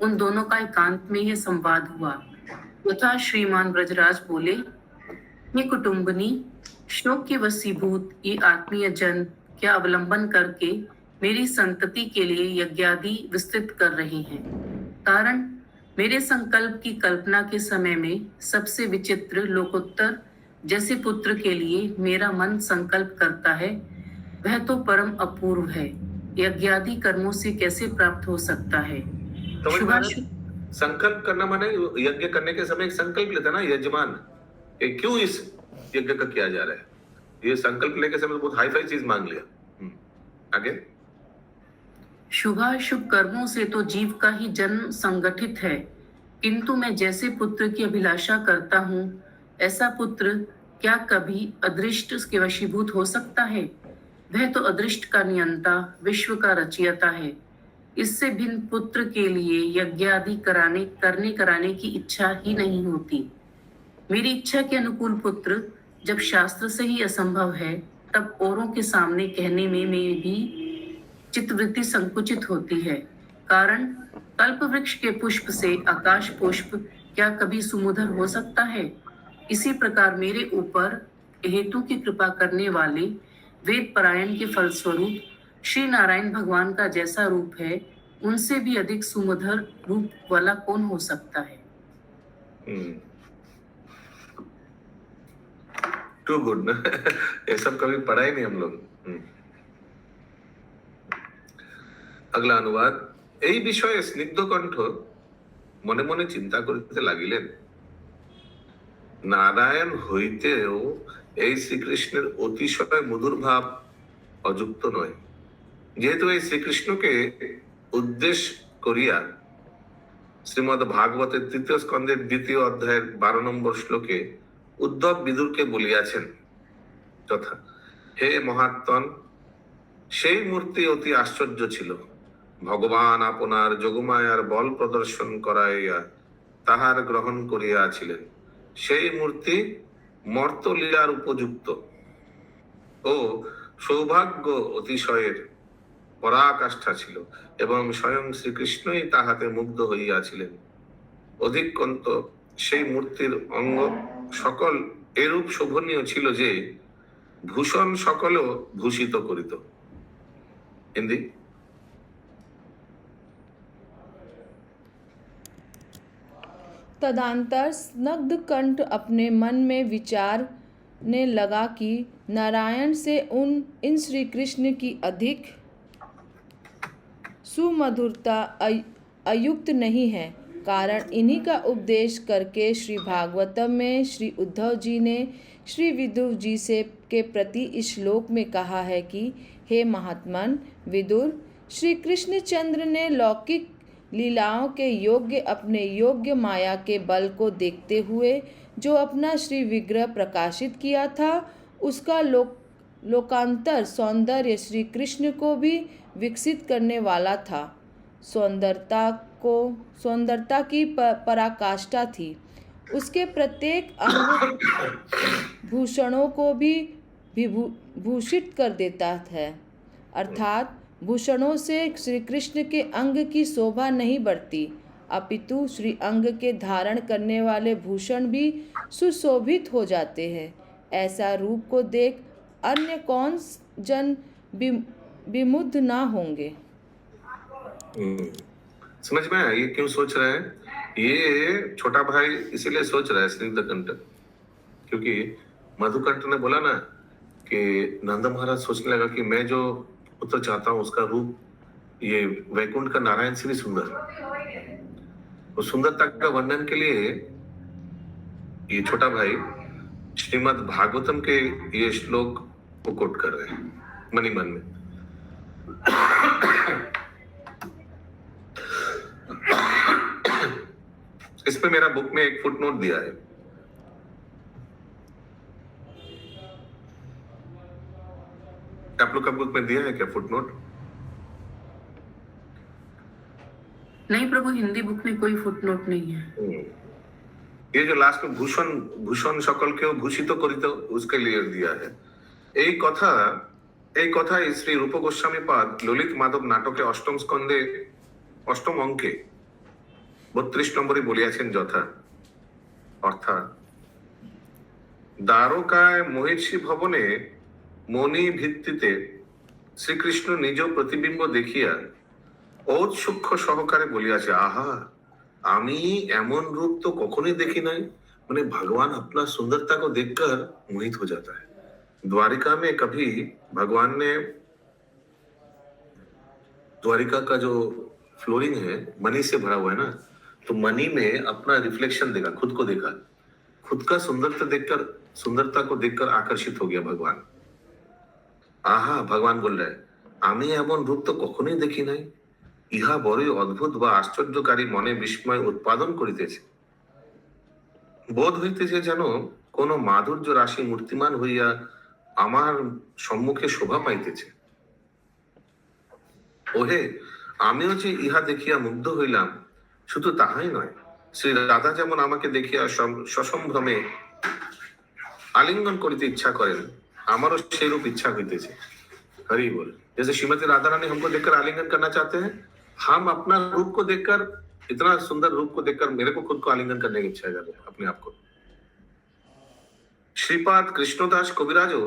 उन दोनों का एकांत में यह संवाद हुआ। तथा श्रीमान ब्रजराज बोले, ये कुटुंबनी शोक के वशीभूत ये आत्मीय जन क्या अवलंबन करके मेरी संतति के लिए यज्ञादि विस्तृत कर रहे हैं। कारण मेरे संकल्प की कल्पना के समय में सबसे विचित्र लोकोत्तर जैसे पुत्र के लिए मेरा मन संकल्प करता है, वह तो परम अपूर्व है, यज्ञादि कर्मों से कैसे प्राप्त हो सकता है। संकल्प करना माने यज्ञ करने के समय एक संकल्प लेता ना यजमान, क्यों इस यज्ञ का किया जा रहा है, ये संकल्प लेके समय तो बहुत हाई फाई चीज मांग लिया। आगे। शुभाशुभ कर्मों से तो जीव का ही जन्म संगठित है, किंतु मैं जैसे पुत्र की अभिलाषा करता हूँ ऐसा पुत्र क्या कभी अदृष्ट के वशीभूत हो सकता है। वह तो अदृष्ट का नियंता, विश्व का रचयिता है। इससे भिन्न पुत्र के लिए यज्ञ आदि कराने की इच्छा ही नहीं होती। मेरी इच्छा के अनुकूल पुत्र जब शास्त्र से ही असंभव है, तब औरों के सामने कहने में भी चित्तवृत्ति संकुचित होती है। कारण कल्प वृक्ष के पुष्प से आकाश पुष्प क्या कभी सुमधुर हो सकता है। इसी प्रकार मेरे ऊपर हेतु की कृपा करने वाले वेद परायण के फलस्वरूप श्री नारायण भगवान का जैसा रूप है, उनसे भी अधिक सुमधुर रूप वाला कौन हो सकता है। टू गुड ना। ये सब कभी पढ़ा ही नहीं हम लोग। अगला अनुवाद। এই বিষয়ে স্নিগ্ধ কণ্ঠ মনে মনে চিন্তা করিতে লাগিলেন, নারায়ণ হইতেও এই শ্রীকৃষ্ণের অতিশয় মধুর ভাব অযুক্ত নয়। যেহেতু এই শ্রীকৃষ্ণকে উদ্দেশ্য করিয়া শ্রীমদ ভাগবতের ৩য় স্কন্ধের ২য় অধ্যায়ের ১২ নম্বর শ্লোকে উদ্ধব বিদুরকে বলিয়াছেন, যথা, হে মহাত্মন, সেই মূর্তি অতি আশ্চর্য ছিল। ভগবান আপনার যোগমায়ার বল প্রদর্শন করাইয়া তাহার গ্রহণ করিয়াছিলেন। সেই মূর্তি মর্তলীলার উপযুক্ত ও সৌভাগ্য অতিশয়ের পরাকাষ্ঠা ছিল এবং স্বয়ং শ্রীকৃষ্ণই তাহাতে মুগ্ধ হইয়াছিলেন। সেই মূর্তির অঙ্গ সকল এরূপ শোভনীয় ছিল যে ভূষণ সকলও ভূষিত করিত। হিন্দি। तदंतर स्नग्ध कंठ अपने मन में विचारने लगा कि नारायण से इन श्री कृष्ण की अधिक सुमधुरता अयुक्त नहीं है। कारण इन्हीं का उपदेश करके श्री भागवतम में श्री उद्धव जी ने श्री विदुर जी से के प्रति इस श्लोक में कहा है कि हे महात्मन विदुर, श्री कृष्णचंद्र ने लौकिक लीलाओं के योग्य अपने योग्य माया के बल को देखते हुए जो अपना श्री विग्रह प्रकाशित किया था, उसका लोकांतर सौंदर्य श्री कृष्ण को भी विकसित करने वाला था। सौंदर्यता की पराकाष्ठा थी। उसके प्रत्येक अंग भूषणों को भी भूषित कर देता है। अर्थात भूषणों से श्री कृष्ण के अंग की शोभा नहीं बढ़ती, अपितु श्री अंग के धारण करने वाले भूषण भी सुशोभित हो जाते हैं। ऐसा रूप को देख अन्य कौन जन विमुग्ध ना होंगे। समझ में आया ये क्यों सोच रहा है? ये छोटा भाई इसीलिए सोच रहा है स्निग्धकंठ, क्योंकि मधुकंठ ने बोला ना कि नंद महाराज सोचने लगा कि मैं जो पुत्र चाहता हूं उसका रूप ये वैकुंठ का नारायण से भी सुंदर। उस सुंदरता का वर्णन के लिए ये छोटा भाई श्रीमद् भागवतम के ये श्लोक को कोट कर रहे हैं मनी मन में। इस पे मेरा बुक में एक फुटनोट दिया है। आप लोग का बुक में दिया है क्या फुटनोट? नहीं प्रभु, हिंदी बुक में कोई फुटनोट नहीं है। ये जो लास्ट में भूषण सकल के भूषित करित उसके लिए दिया है। এই কথা শ্রী রূপ গোস্বামী পাদ ললিত মাধব নাটকে অষ্টম স্কন্ধে অষ্টম অঙ্কে 32 নম্বরে বলিয়াছেন যথা। অর্থাৎ দ্বারকায় মহিষী ভবনে মণি ভিত্তিতে শ্রীকৃষ্ণ নিজ প্রতিবিম্ব দেখিয়া ঔৎসুক্য সহকারে বলিয়াছে, আহা আমি এমন रूप तो কখনোই দেখি নাই। মানে भगवान अपना सुंदरता को देखकर मोहित हो जाता है। द्वारिका में कभी भगवान ने द्वारिका का जो फ्लोरिंग है मनी से भरा हुआ है ना, तो मनी में अपना रिफ्लेक्शन देखा, खुद को देखा, खुद का सुंदरता को देखकर आकर्षित हो गया भगवान। आहा भगवान बोल रहे আমি এমন रूप तो কখনোই দেখি নাই, ইহা বড়ই অদ্ভুত বা আশ্চর্যকারী মনে বিস্ময় উৎপাদন করিতেছে। বোধ হইতেছে যেন কোন মাধুর্য রাশি মূর্তিমান হইয়া আমার সম্মুখে শোভা পাইতেছে। ওহে আমিও যে ইহা দেখিয়া মুগ্ধ হইলাম, শুধু তাহাই নয়, শ্রী রাধা যেমন আমাকে দেখিয়া সসম্ভ্রমে আলিঙ্গন করিতে ইচ্ছা করেন, আমারও সেই रूप इच्छा হইতেছে। हरि बोल। जैसे श्रीमती राधा रानी हमको देखकर आलिंगन करना चाहते हैं, हम अपना रूप को देखकर, इतना सुंदर रूप को देखकर मेरे को खुद को आलिंगन करने की इच्छा कर रहे हैं अपने आप को। श्रीपाद कृष्णदास कविराजो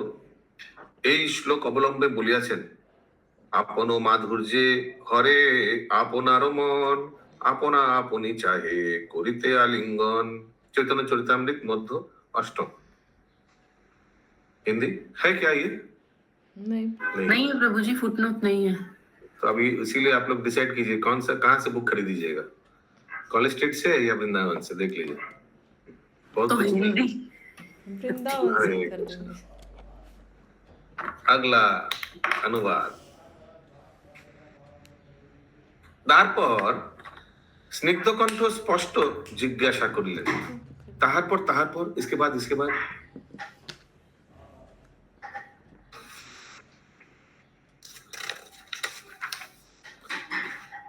এই শ্লোক অবলম্বে বলিয়াছেন, আপন মাধুর্যে হরে আপনার মন, আপনা আপনি চাহে করিতে আলিঙ্গন। चैतन्य चरितामृत मध्य अष्टम। हिंदी है क्या ये? नहीं है प्रभु जी, फुटनोट नहीं है। तो अभी इसीलिए आप लोग डिसाइड कीजिए कौन सा कहाँ से बुक खरीदीजिएगा, कॉलेज स्ट्रीट से या वृंदावन से, देख लीजिए। बहुत तो हिंदी वृंदावन से कर देंगे। अगला अनुवाद। তারপর স্নিগ্ধকণ্ঠ স্পষ্ট জিজ্ঞাসা করিলেন, তাহার পর इसके बाद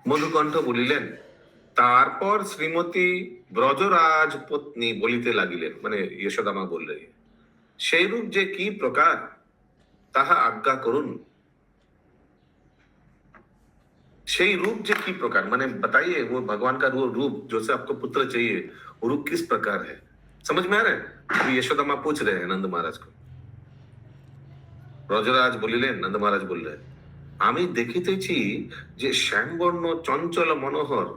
মধুকণ্ঠ বলিলেন, তারপর শ্রীমতী ব্রজরাজ পত্নী বলিতে লাগিলেন, মানে यशोदा माँ बोल रही है, সেই রূপ যে কি প্রকার তাহা আজ্ঞা করুন। সেই रूप যে কি প্রকার, মানে बताइए वो भगवान का वो रूप जो से आपको पुत्र चाहिए, वो रूप किस प्रकार है, समझ में आ रहा है? अभी यशोदा माँ पूछ रहे हैं नंद महाराज को। ব্রজরাজ বলিলেন, নন্দ মহারাজ বললেন, আমি দেখিতেছি যে শ্যামবর্ণ চঞ্চল মনোহর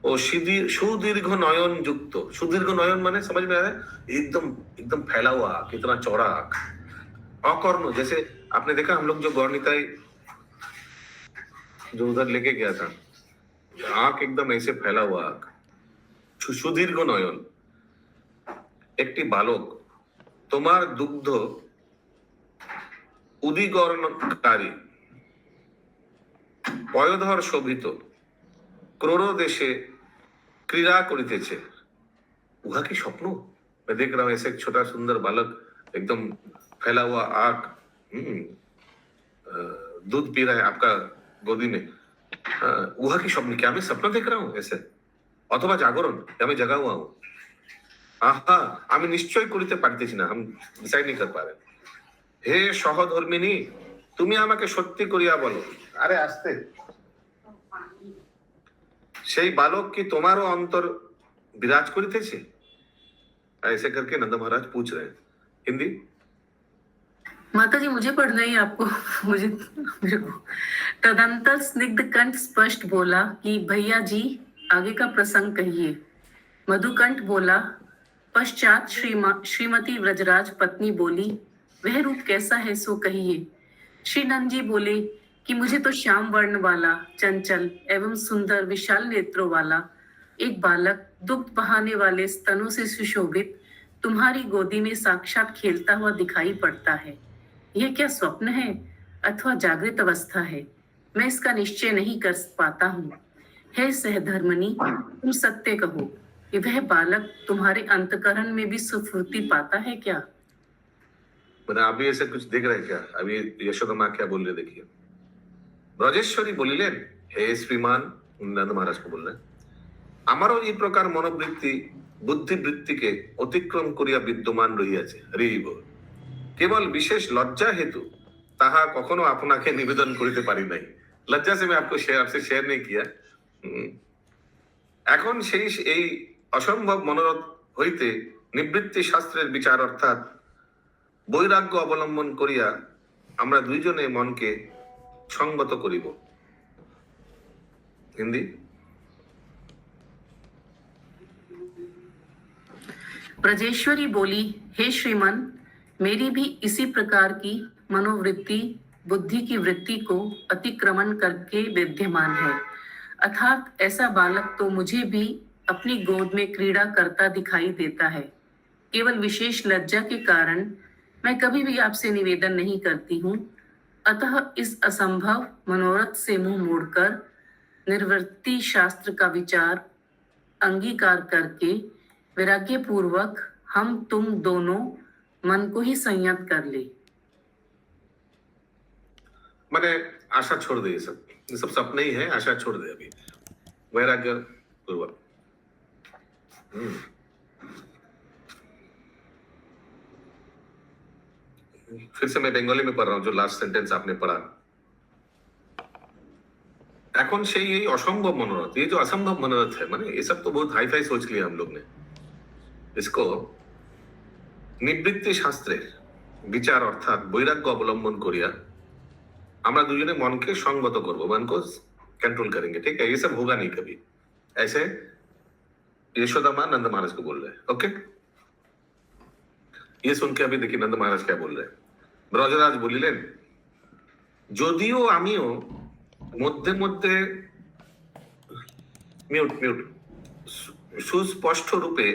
ও সুদীর্ঘ নয়ন যুক্ত। सुदीर्घ नयन माने समझ में आ रहा है? एकदम एकदम फैला हुआ आँख, इतना चौड़ा आँख, अकर्ण, जैसे आपने देखा हम लोग जो गौरनिताई जो उधर लेके गया था, आँख एकदम ऐसे फैला हुआ आँख, सुदीर्घ नयन। একটি বালক তোমার দুগ্ধ উদিগর্ণকারী পয়োধর শোভিত ক্রোড় দেশে ক্रीड़ा করিতেছে, उहा की स्वप्न। मैं देख रहा हूँ ऐसे एक छोटा सुंदर बालक, एकदम फैला हुआ आँख, दूध पी रहा है आपका गोदी में, उहा की स्वप्न। क्या मैं सपना देख रहा हूँ ऐसे, अथवा जागरण, क्या मैं जगा हुआ हूँ? आहा, আমি নিশ্চয় করিতে পারতেছি না, हम ডিসাইড नहीं कर पा रहे। হে সহধর্মিনী, তুমি আমাকে সত্যি করিয়া বলো। আরে আস্তে। সেই বালক কি তোমারও অন্তর বিরাজ করিতেছে? ऐसे करके नंद महाराज पूछ रहे हैं। हिंदी माता जी मुझे पढ़ना ही आपको मुझे तदंतर स्निग्ध कंठ स्पष्ट बोला कि भैया जी आगे का प्रसंग कहिए। मधुकंठ बोला, पश्चात श्रीमती व्रजराज पत्नी बोली, वह रूप कैसा है सो कहिए। श्री नंद जी बोले कि मुझे तो श्याम वर्ण वाला चंचल एवं सुंदर विशाल नेत्रों वाला एक बालक दुग्ध बहाने वाले स्तनों से सुशोभित तुम्हारी गोदी में साक्षात खेलता हुआ दिखाई पड़ता है। यह क्या स्वप्न है अथवा जागृत अवस्था है, मैं इसका निश्चय नहीं कर पाता हूँ। हे सहधर्मनी, तुम सत्य कहो कि वह बालक तुम्हारे अंतकरण में भी सुफूर्ति पाता है क्या? মানে আপনি ऐसे कुछ देख रहे हैं क्या? अभी यशोदा माँ क्या बोल रहे देखिए। ব্রজেশ্বরী বলিলেন, হে শ্রীমান, নন্দ মহারাজ को बोल रहे हैं, আমারও এই প্রকার মনোবৃত্তি বুদ্ধিবৃত্তিকে অতিক্রম করিয়া বিদ্যমান রহিয়াছে। হরিব, কেবল বিশেষ লজ্জা হেতু তাহা কখনো আপনাকে নিবেদন করিতে পারি নাই। লজ্জা से मैं आपको आपसे शेयर नहीं किया। এখন সেই এই অসম্ভব মনোরথ হইতে নিবৃত্তি শাস্ত্রের বিচার অর্থাৎ বৈরাগ্য অবলম্বন করিয়া আমরা দুইজনে মনকে সংগত করিব। হিন্দি ब्रजेश्वरी बोली, हे श्रीमान, मेरी भी इसी प्रकार की मनोवृत्ति बुद्धि की वृत्ति को अतिक्रमण करके विद्यमान है, अर्थात ऐसा बालक तो मुझे भी अपनी गोद में क्रीड़ा करता दिखाई देता है। केवल विशेष लज्जा के कारण मैं कभी भी आपसे निवेदन नहीं करती हूँ, अतः इस असंभव मनोरथ से मुंह मोड़कर निर्वृत्ति शास्त्र का विचार अंगीकार करके वैराग्य पूर्वक हम तुम दोनों मन को ही संयत कर ले। मैंने आशा छोड़ दी, ये सब सपने ही है, आशा छोड़ दे अभी, वैराग्य पूर्वक। फिर से मैं बंगाली में पढ़ रहा हूँ जो लास्ट सेंटेंस आपने पढ़ा। এখন সেই এই অসম্ভব মনোরথ, ये जो असंभव मनोरथ है, माने ये सब तो बहुत हाई फाई सोच लिया हम लोग ने। इसको নিবৃত্তি শাস্ত্রের বিচার অর্থাৎ বৈরাগ্য অবলম্বন করিয়া আমরা দুজনে মনকে সংগত করব, मन को कंट्रोल करेंगे, ठीक है? ये सब होगा नहीं कभी। ऐसे यशोदा माँ नंद महाराज को बोल रहे हैं। ओके, ये सुन के अभी देखिए नंद महाराज क्या बोल रहे हैं। ব্রজরাজ বলিলেন, যদিও আমিও মধ্যে মধ্যে সুস্পষ্ট রূপে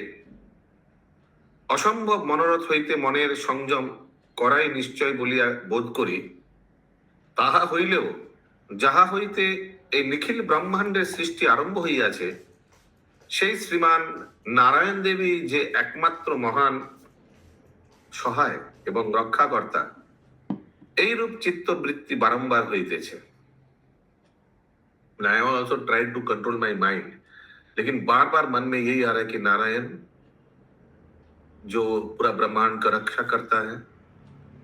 অসম্ভব মনোরথ হইতে মনের সংযম করাই নিশ্চয় বলিয়া বোধ করি, তাহা হইলেও যাহা হইতে এই নিখিল ব্রহ্মাণ্ডের সৃষ্টি আরম্ভ হইয়াছে, সেই শ্রীমান নারায়ণ দেবী যে একমাত্র মহান সহায় এবং রক্ষাকর্তা, এইরূপ চিত্তবৃত্তি বারম্বার হইতেছে। I have also tried to control my mind, लेकिन बार बार मन में यही आ रहा है कि नारायण जो पूरा ब्रह्मांड का रक्षा करता है,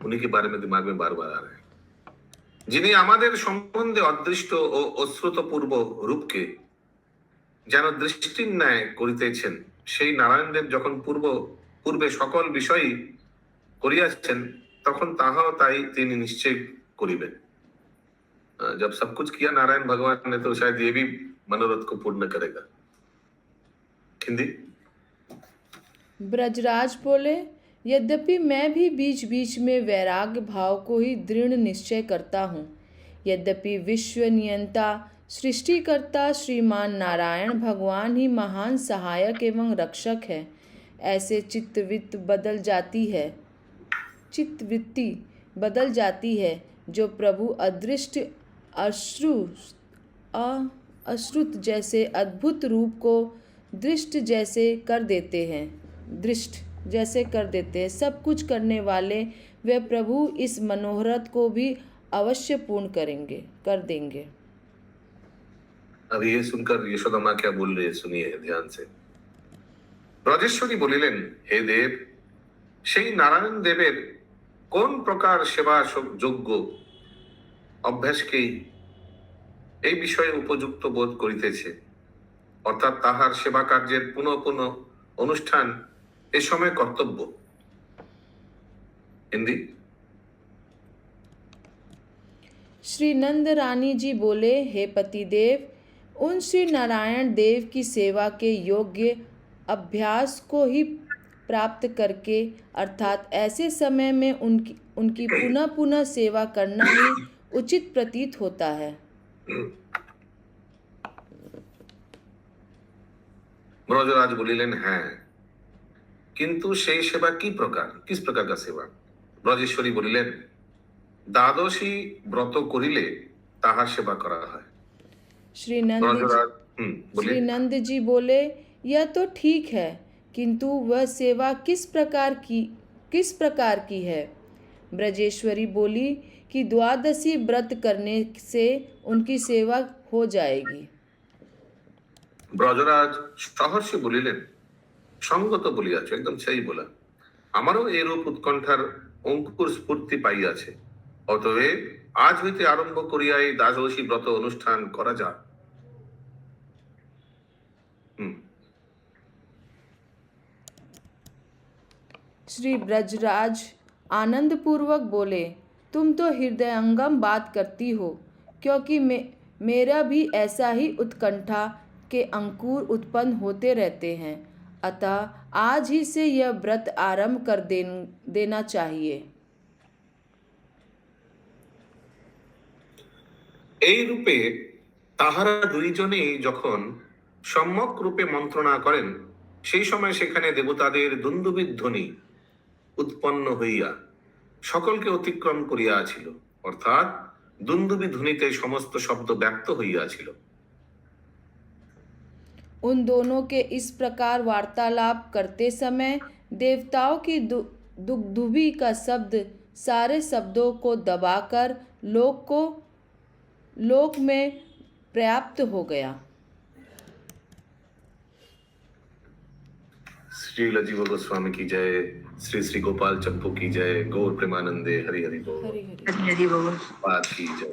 उन्हीं के बारे में दिमाग में बार बार आ रहा है। যিনি আমাদের সম্বন্ধে অদৃষ্ট ও অশ্রুতপূর্ব রূপকে যেন দৃষ্টির ন্যায় করিতেছেন, সেই নারায়ণদেব যখন পূর্বে সকল বিষয়ই করিয়াছেন, তখন তাহাও তাই তিনি নিশ্চয় করিবেন। जब सब कुछ किया नारायण भगवान ने, तो शायद ये भी मनोरथ को पूर्ण करेगा। हिंदी। ब्रजराज बोले, यद्यपि मैं भी बीच बीच में वैराग्य भाव को ही दृढ़ निश्चय करता हूँ, यद्यपि विश्व नियंता सृष्टिकर्ता श्रीमान नारायण भगवान ही महान सहायक एवं रक्षक है, ऐसे चित्तवृत्ति बदल जाती है जो प्रभु अदृष्ट अश्रुत जैसे अद्भुत रूप को दृष्ट जैसे कर देते हैं। सब कुछ करने वाले वे प्रभु इस मनोरथ को भी अवश्य पूर्ण कर देंगे। अब ये सुनकर यशोदा माँ क्या बोल रही है, सुनिए ध्यान से। ब्रजेश्वरी बोलिलेन, हे देव, সেই নারায়ণ দেবের কোন প্রকার সেবা যোগ্য অভ্যাসকেই এই বিষয়ে উপযুক্ত বোধ করিতেছে, অর্থাৎ তাহার সেবা কার্যের পুনঃ পুনঃ অনুষ্ঠান এ সময় কর্তব্য। हिंदी। श्री नंद रानी जी बोले, हे पतिदेव, उन श्री नारायण देव की सेवा के योग्य अभ्यास को ही प्राप्त करके, अर्थात ऐसे समय में उनकी पुनः पुनः सेवा करना ही उचित प्रतीत होता है। ब्रजराज बोलिलेन, হ্যাঁ, কিন্তু সেই সেবা কি প্রকার, কিস প্রকার का सेवा? ব্রজেশ্বরী বলিলেন, দ্বাদশী ব্রত করিলে তাহার সেবা করা হয়। श्री नंद जी बोले, यह तो ठीक है, किंतु वह सेवा किस प्रकार की है? ब्रजेश्वरी बोली कि द्वादशी व्रत करने से उनकी सेवा हो जाएगी। ব্রজরাজ সহর্ষে বলিলেন, সঙ্গত বলিয়াছ, একদম সেই বলা। আমারও এরূপ উৎকণ্ঠার অঙ্কুর স্ফূর্তি পাইয়াছে, অতএব আজ হইতে আরম্ভ করিয়া এই দ্বাদশী ব্রত অনুষ্ঠান করা যাক। श्री ब्रजराज आनंद पूर्वक बोले, तुम तो हृदयंगम बात करती हो, क्योंकि मेरा भी ऐसा ही उत्कंठा के अंकुर उत्पन्न होते रहते हैं, अतः आज ही से यह व्रत आरंभ कर देना चाहिए। এই রূপে তাহারা দুইজনেই যখন সম্যক রূপে মন্ত্রণা করেন, সেই সময় সেখানে দেবতাদের দুন্দুভি ধ্বনি উৎপন্ন হইয়া সকলকে অতিক্রম করিয়াছিল, অর্থাৎ দুন্দুভি ধ্বনিতে সমস্ত শব্দ ব্যক্ত হইয়াছিল। उन दोनों के इस प्रकार वार्तालाप करते समय देवताओं की दुग्धुभि का शब्द सारे शब्दों को दबाकर लोक में पर्याप्त हो गया। श्री लजीव गोस्वामी की जय, श्री श्री गोपाल चंपू की जय, गौर प्रेमानंदे हरि हरि बोल, हरि बोल। बात की जय।